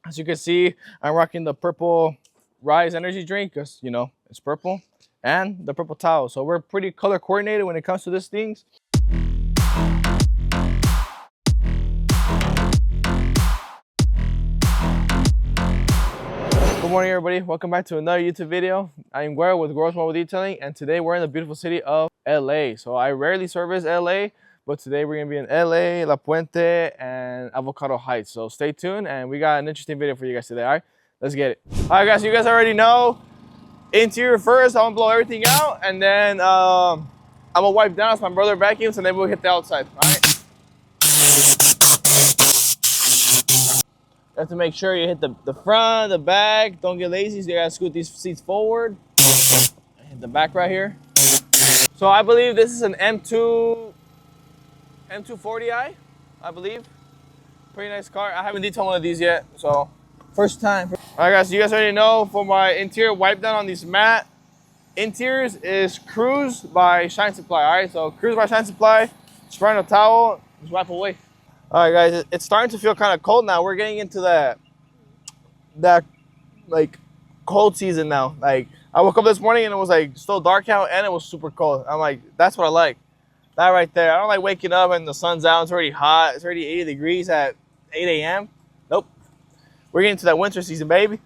As you can see, I'm rocking the purple Rise energy drink because, you know, it's purple, and the purple towel. So we're pretty color coordinated when it comes to these things. Good morning, everybody. Welcome back to another YouTube video. I'm Gueros with Gueros Mobile Detailing, and today we're in the beautiful city of LA. So I rarely service LA, but today we're gonna be in LA, La Puente, and Avocado Heights. So stay tuned, and we got an interesting video for you guys today. All right, let's get it. All right, guys, so you guys already know, interior first. I'm gonna blow everything out, and then I'm gonna wipe down so my brother vacuums, and then we'll hit the outside. All right. You have to make sure you hit the front, the back. Don't get lazy, so you gotta scoot these seats forward. Hit the back right here. So I believe this is an M240i, I believe. Pretty nice car. I haven't detailed one of these yet, so first time. All right, guys, so you guys already know for my interior wipe down on these matte interiors is Cruise by Shine Supply. All right, so Cruise by Shine Supply, spray on a towel, just wipe away. All right, guys, it's starting to feel kind of cold now. We're getting into that like cold season now. Like I woke up this morning and it was like still dark out and it was super cold. I'm like, that's what I like. That right there. I don't like waking up and the sun's out. It's already hot. It's already 80 degrees at 8 a.m. Nope. We're getting to that winter season, baby.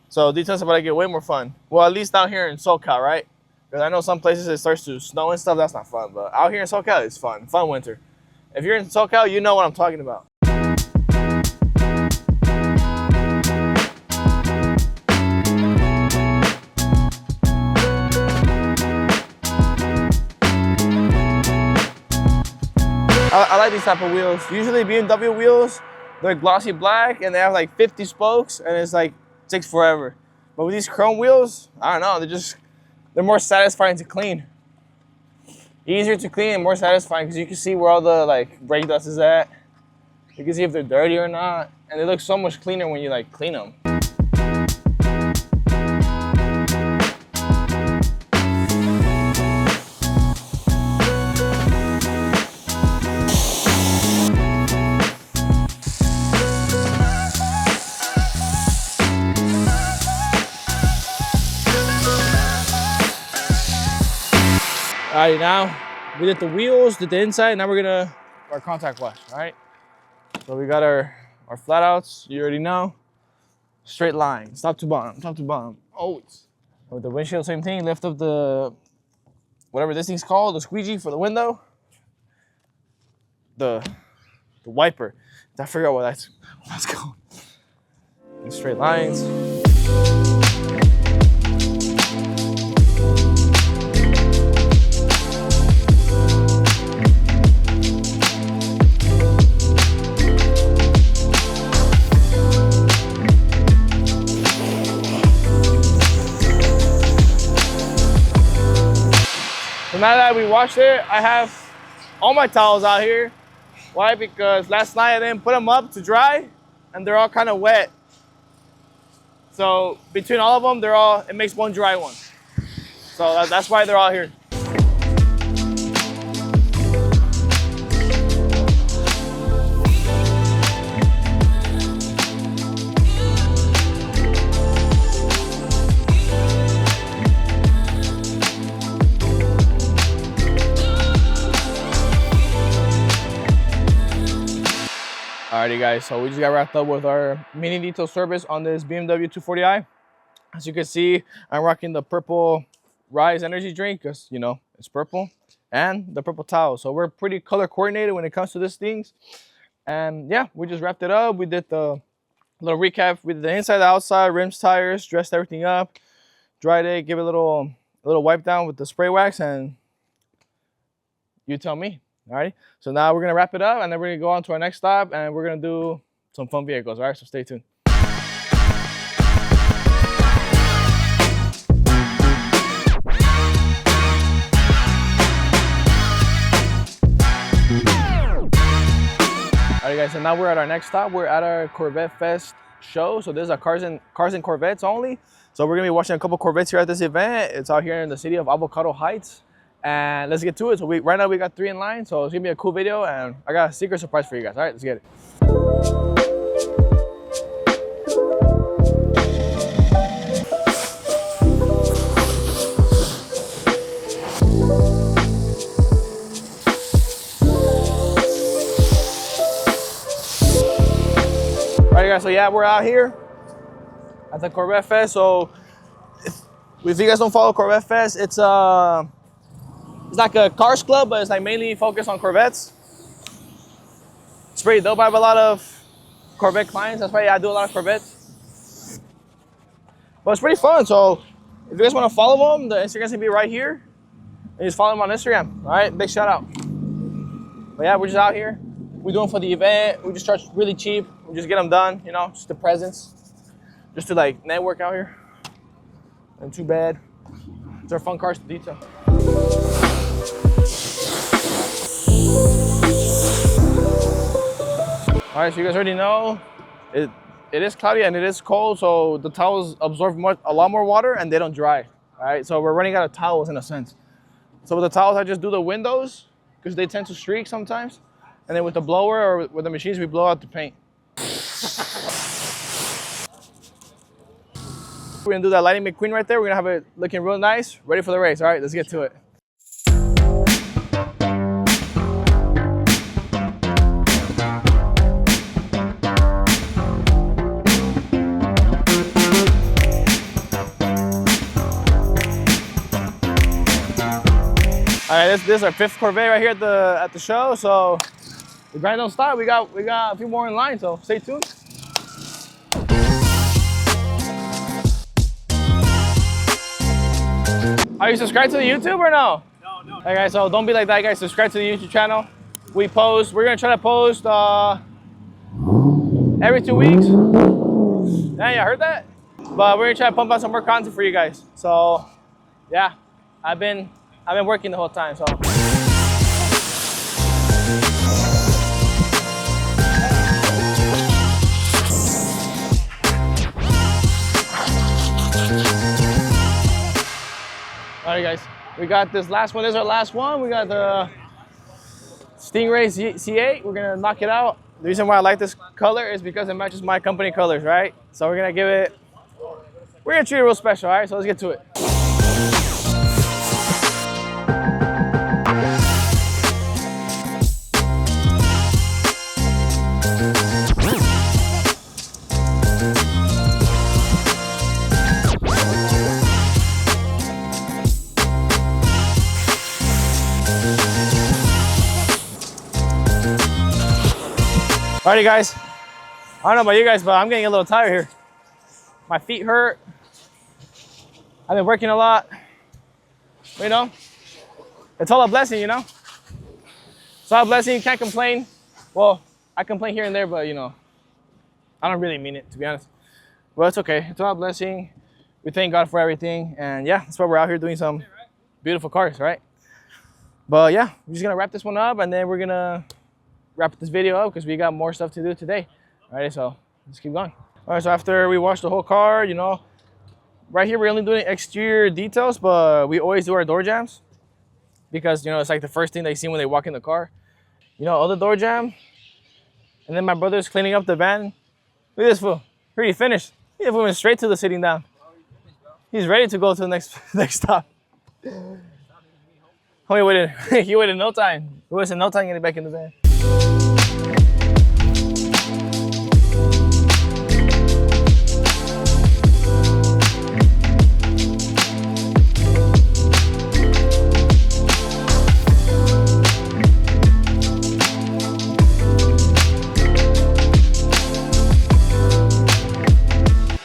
So details about to get way more fun. Well, at least out here in SoCal, right? Because I know some places it starts to snow and stuff. That's not fun. But out here in SoCal, it's fun. Fun winter. If you're in SoCal, you know what I'm talking about. I like these type of wheels. Usually BMW wheels, they're glossy black and they have like 50 spokes and it's like, it takes forever. But with these chrome wheels, I don't know, they're more satisfying to clean. Easier to clean and more satisfying because you can see where all the like brake dust is at. You can see if they're dirty or not. And they look so much cleaner when you like clean them. Alrighty, now we did the wheels, did the inside, now we're gonna our contact wash. Alright. So we got our flat outs, you already know. Straight line, top to bottom, always. With the windshield, same thing, lift up the whatever this thing's called, the squeegee for the window. The wiper. I forgot what that's called. And straight lines. So now that we washed it, I have all my towels out here. Why? Because last night I didn't put them up to dry and they're all kind of wet. So between all of them, it makes one dry one. So that's why they're all here. Alrighty, guys, so we just got wrapped up with our mini detail service on this BMW 240i. As you can see, I'm rocking the purple Rise energy drink because, you know, it's purple, and the purple towel. So we're pretty color coordinated when it comes to these things. And yeah, we just wrapped it up. We did the little recap. We did the inside, the outside, rims, tires, dressed everything up, dried it, give it a little wipe down with the spray wax, and you tell me. Alrighty, so now we're gonna wrap it up and then we're gonna go on to our next stop and we're gonna do some fun vehicles. All right, so stay tuned. Alright, guys, so now we're at our next stop. We're at our Corvette Fest show. So this is a cars and Corvettes only. So we're gonna be watching a couple Corvettes here at this event. It's out here in the city of Avocado Heights. And let's get to it. So right now we got 3 in line, so it's gonna be a cool video, and I got a secret surprise for you guys. All right, let's get it. so yeah, we're out here at the Corvette Fest. So if you guys don't follow Corvette Fest, it's like a cars club, but it's like mainly focused on Corvettes. It's pretty dope. I have a lot of Corvette clients. That's why I do a lot of Corvettes. But it's pretty fun. So if you guys want to follow them, the Instagram's gonna be right here. And just follow them on Instagram. All right, big shout out. But yeah, we're just out here. We're doing for the event. We just charge really cheap. We just get them done, you know, just the presence. Just to like network out here. And too bad. It's our fun cars to detail. All right, so you guys already know, it is cloudy and it is cold, so the towels absorb a lot more water and they don't dry. All right, so we're running out of towels in a sense. So with the towels, I just do the windows because they tend to streak sometimes. And then with the blower or with the machines, we blow out the paint. We're gonna do that Lightning McQueen right there. We're gonna have it looking real nice, ready for the race. All right, let's get to it. All right, this is our 5th Corvette right here at the show. So the grind don't stop. We got a few more in line, so stay tuned. Are you subscribed to the YouTube or no? No. Hey guys, so don't be like that, guys. Subscribe to the YouTube channel. We're gonna try to post every 2 weeks. Yeah, you heard that? But we're gonna try to pump out some more content for you guys. So yeah, I've been working the whole time, so. All right, guys, we got this last one. This is our last one. We got the Stingray C8. We're gonna knock it out. The reason why I like this color is because it matches my company colors, right? So we're gonna treat it real special, all right? So let's get to it. Alrighty guys, I don't know about you guys, but I'm getting a little tired here. My feet hurt. I've been working a lot. You know, it's all a blessing, you know? It's all a blessing, you can't complain. Well, I complain here and there, but you know, I don't really mean it, to be honest. But it's okay, it's all a blessing. We thank God for everything. And yeah, that's why we're out here doing some beautiful cars, right? But yeah, we're just gonna wrap this one up and then we're gonna wrap this video up because we got more stuff to do today. All right, so let's keep going. All right, so after we washed the whole car, you know, right here we're only doing exterior details, but we always do our door jams because, you know, it's like the first thing they see when they walk in the car. You know, all the door jam. And then my brother's cleaning up the van. Look at this fool, pretty finished. He went straight to the sitting down. He's ready to go to the next stop. Oh, he waited no time. He wasted no time getting back in the van.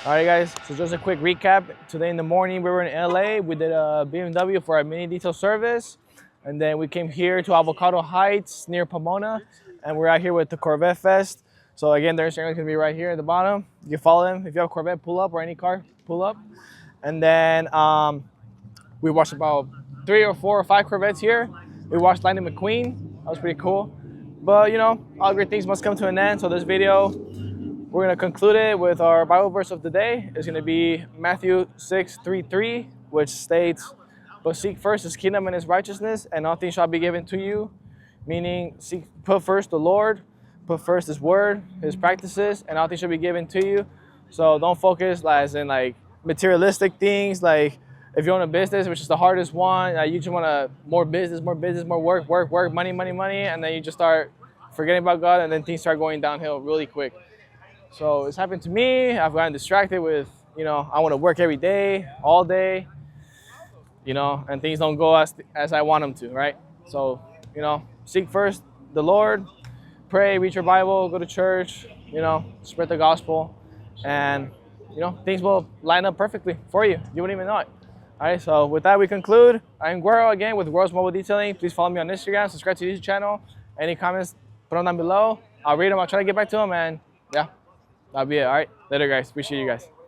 All right, guys, so just a quick recap. Today in the morning, we were in LA. We did a BMW for our mini detail service. And then we came here to Avocado Heights near Pomona. And we're out here with the Corvette Fest. So again, their Instagram is gonna be right here at the bottom. You can follow them. If you have a Corvette, pull up, or any car, pull up. And then we watched about 3 or 4 or 5 Corvettes here. We watched Lightning McQueen. That was pretty cool. But you know, all great things must come to an end. So this video, we're going to conclude it with our Bible verse of the day. It's going to be Matthew 6:3, which states, "But seek first his kingdom and his righteousness, and all things shall be given to you." Meaning, put first the Lord, put first his word, his practices, and all things shall be given to you. So don't focus as in like materialistic things. Like if you own a business, which is the hardest one, you just want more business, more work, money, and then you just start forgetting about God, and then things start going downhill really quick. So it's happened to me. I've gotten distracted with, you know, I want to work every day, all day, you know, and things don't go as I want them to, right? So, you know, seek first the Lord, pray, read your Bible, go to church, you know, spread the gospel, and, you know, things will line up perfectly for you. You wouldn't even know it. All right, so with that, we conclude. I'm Guero again with Gueros Mobile Detailing. Please follow me on Instagram, subscribe to the YouTube channel. Any comments, put them down below. I'll read them. I'll try to get back to them, and yeah, that'll be it. All right, later, guys. Appreciate you guys.